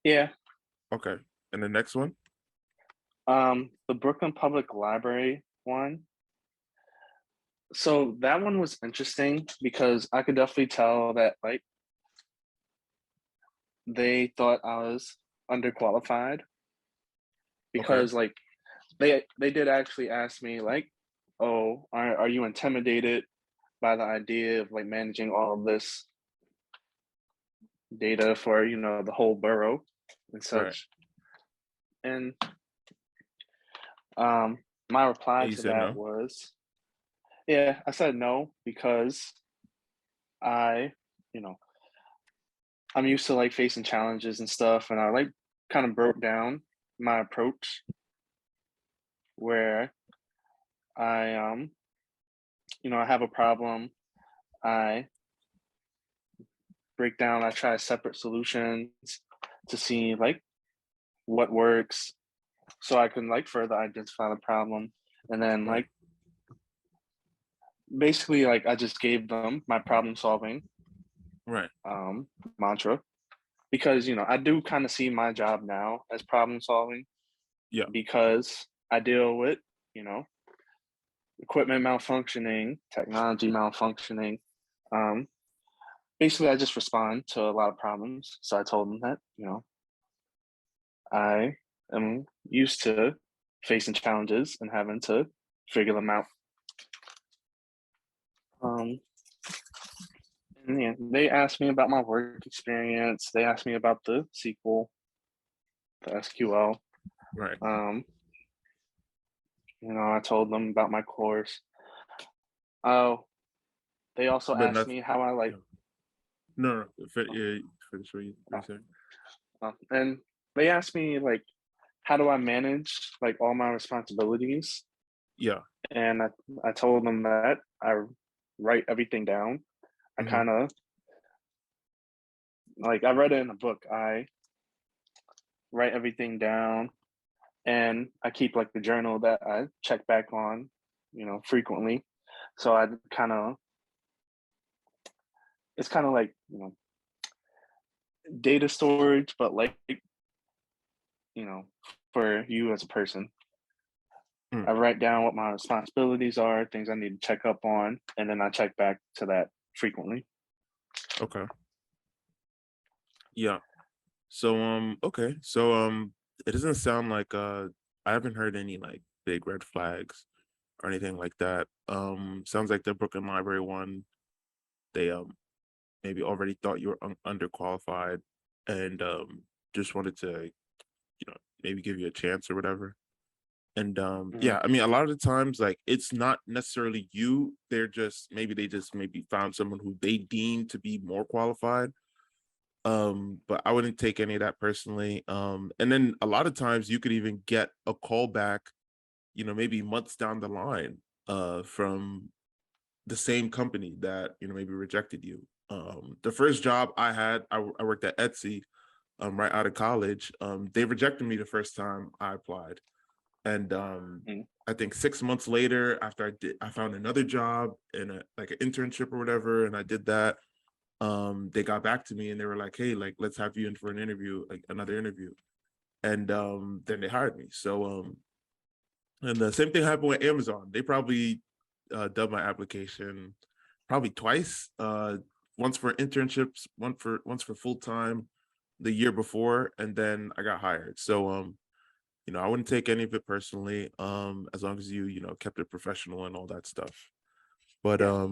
yeah, Okay. And the next one? the Brooklyn Public Library one. So that one was interesting because I could definitely tell that like they thought I was underqualified, Okay. because like they did actually ask me like, oh, are you intimidated by the idea of like managing all of this data for the whole borough and Right. such? And my reply And you to said that no? was, yeah, I said no because I, you know, I'm used to like facing challenges and stuff, and I like kind of broke down my approach where I I have a problem, I break down, I try separate solutions to see like what works so I can like further identify the problem. And then Right. like basically like I just gave them my problem solving Right. mantra, because I do kind of see my job now as problem solving, Yeah. because I deal with you know equipment malfunctioning, technology malfunctioning. Um, Basically, I just respond to a lot of problems. So I told them that I am used to facing challenges and having to figure them out. Um, and yeah, they asked me about my work experience. They asked me about the SQL, the SQL. Right. I told them about my course. Oh, they also But asked not, me how I like, yeah. No. Yeah, finish what you're saying. and they asked me like, how do I manage like all my responsibilities? Yeah. And I told them that I write everything down. I Mhm. kind of like, I read it in a book. I write everything down, and I keep like the journal that I check back on, frequently. So I it's kind of like, data storage, but like, you know, for you as a person. Mm, I write down what my responsibilities are, things I need to check up on, and then I check back to that frequently. okay. Yeah. So okay. So it doesn't sound like I haven't heard any like big red flags or anything like that. Sounds like the Brooklyn Library one, they maybe already thought you were underqualified and just wanted to, maybe give you a chance or whatever. And Mhm. yeah, I mean a lot of the times like it's not necessarily you. They just maybe found someone who they deem to be more qualified. But I wouldn't take any of that personally. And then a lot of times you could even get a call back, maybe months down the line, from the same company that, maybe rejected you. The first job I had, I worked at Etsy, right out of college. They rejected me the first time I applied. And Mhm. I think 6 months later, after I found another job in like an internship or whatever, and I did that. They got back to me and they were like, "Hey, like let's have you in for an interview, like another interview." And then they hired me. So and the same thing happened with Amazon. They probably dubbed my application probably twice. Once for internships, once for full time the year before, and then I got hired. So I wouldn't take any of it personally, as long as you kept it professional and all that stuff. But Yeah.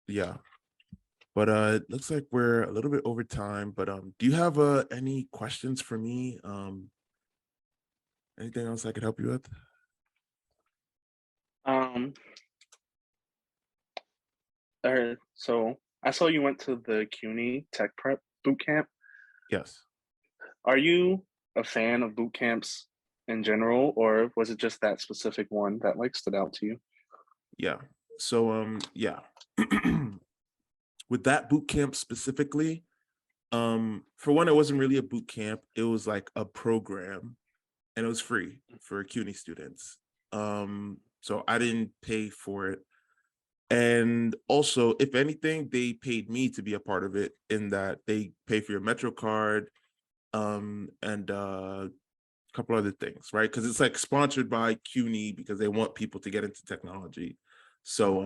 yeah. But it looks like we're a little bit over time. But do you have any questions for me? Anything else I could help you with? Um, so I saw you went to the CUNY Tech Prep boot camp. Yes. Are you a fan of boot camps in general, or was it just that specific one that like stood out to you? Yeah. So yeah. With that boot camp specifically, for one, it wasn't really a boot camp. It was like a program, and it was free for CUNY students. So I didn't pay for it. And also, if anything, they paid me to be a part of it in that they pay for your Metro card, and a couple other things, right? Because it's like sponsored by CUNY because they want people to get into technology. So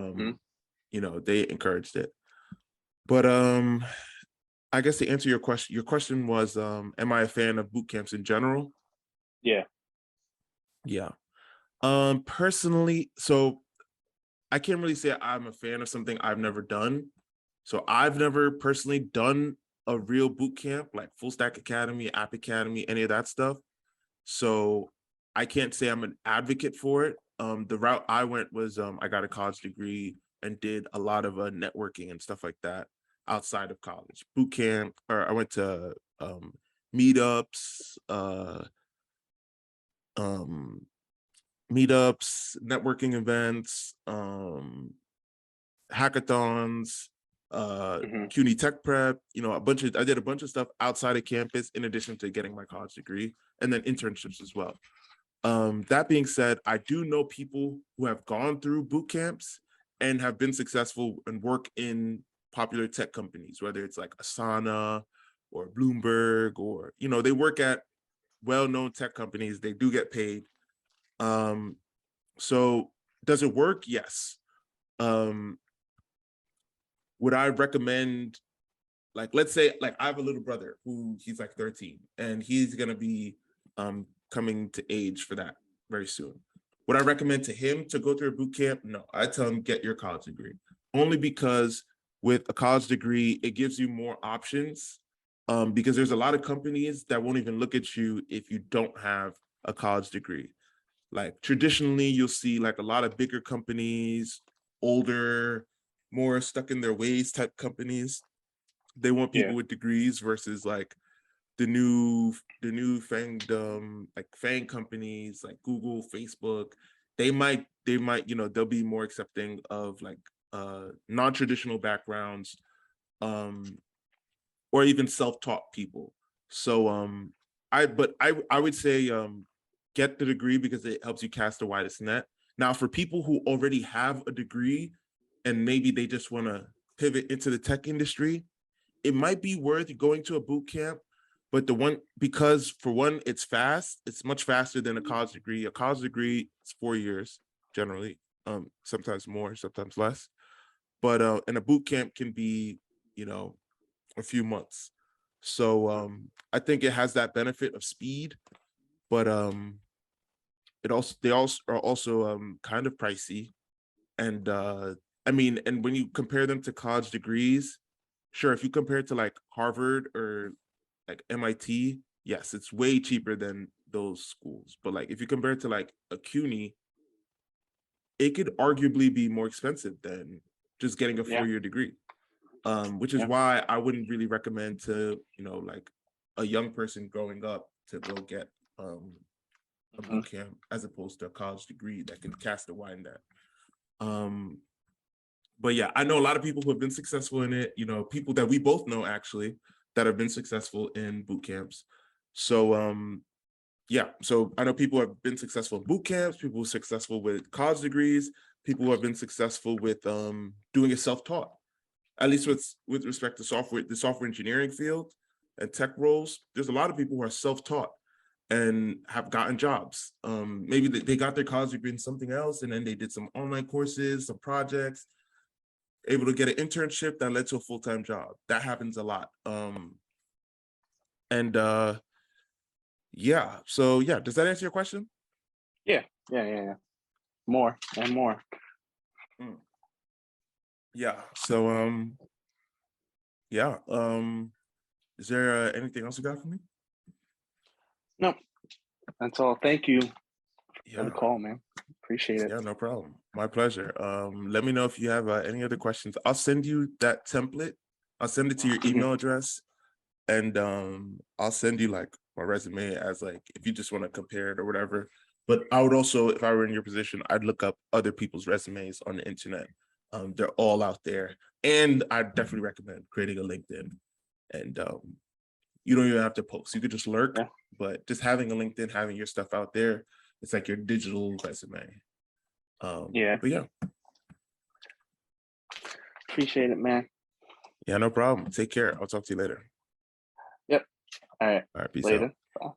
Mhm. they encouraged it. But I guess to answer your question was, am I a fan of boot camps in general? Yeah. Yeah. Personally, so I can't really say I'm a fan of something I've never done. So I've never personally done a real boot camp like Full Stack Academy, App Academy, any of that stuff. So I can't say I'm an advocate for it. The route I went was, I got a college degree and did a lot of networking and stuff like that outside of college. Boot camp, or I went to meetups, um, networking events, hackathons, Hmm. CUNY Tech Prep, I did a bunch of stuff outside of campus in addition to getting my college degree, and then internships as well. That being said, I do know people who have gone through boot camps and have been successful and work in popular tech companies, whether it's like Asana or Bloomberg, or they work at well-known tech companies. They do get paid. Um, so does it work? Yes. Um, would I recommend, like, let's say like I have a little brother who he's like 13 and he's gonna be coming to age for that very soon. Would I recommend to him to go through a boot camp? No, I tell him get your college degree. Only because with a college degree, it gives you more options. Because there's a lot of companies that won't even look at you if you don't have a college degree. Like traditionally, you'll see like a lot of bigger companies, older, more stuck in their ways type companies. They want Yeah. people with degrees versus like the new fanged like fang companies like Google, Facebook. They might they'll be more accepting of like non-traditional backgrounds, um or even self-taught people. So I would say get the degree because it helps you cast the widest net. Now for people who already have a degree, and maybe they just want to pivot into the tech industry, it might be worth going to a boot camp. But because for one, it's fast, it's much faster than a college degree. A college degree is 4 years generally, sometimes more, sometimes less. But and a boot camp can be, a few months. So I think it has that benefit of speed, but they also are also kind of pricey. And and when you compare them to college degrees, sure, if you compare it to like Harvard or like MIT, yes, it's way cheaper than those schools. But like if you compare it to like a CUNY, it could arguably be more expensive than just getting a 4-year degree. Which is why I wouldn't really recommend to, like a young person growing up to go get a boot camp as opposed to a college degree that can cast a wide net. But yeah, I know a lot of people who have been successful in it, people that we both know actually that have been successful in boot camps. So so I know people have been successful in boot camps, people who are successful with college degrees, people who have been successful with doing it self-taught. At least with respect to the software engineering field and tech roles, there's a lot of people who are self-taught and have gotten jobs. Maybe they got their college degree in something else, and then they did some online courses, some projects, able to get an internship that led to a full-time job. That happens a lot. So does that answer your question? Yeah. More and more. Yeah. So is there anything else you got for me? No, that's all. Thank you for the Yeah. call, man. Appreciate it. Yeah, no problem. My pleasure. Let me know if you have any other questions. I'll send you that template. I'll send it to your email address, and I'll send you like my resume as like if you just want to compare it or whatever. But I would also, if I were in your position, I'd look up other people's resumes on the internet. They're all out there, and I definitely recommend creating a LinkedIn. And you don't even have to post; you could just lurk. Yeah. But just having a LinkedIn, having your stuff out there, it's like your digital resume. But yeah. Appreciate it, man. Yeah, no problem. Take care. I'll talk to you later. Yep. All right. All right, peace Later. out. Bye.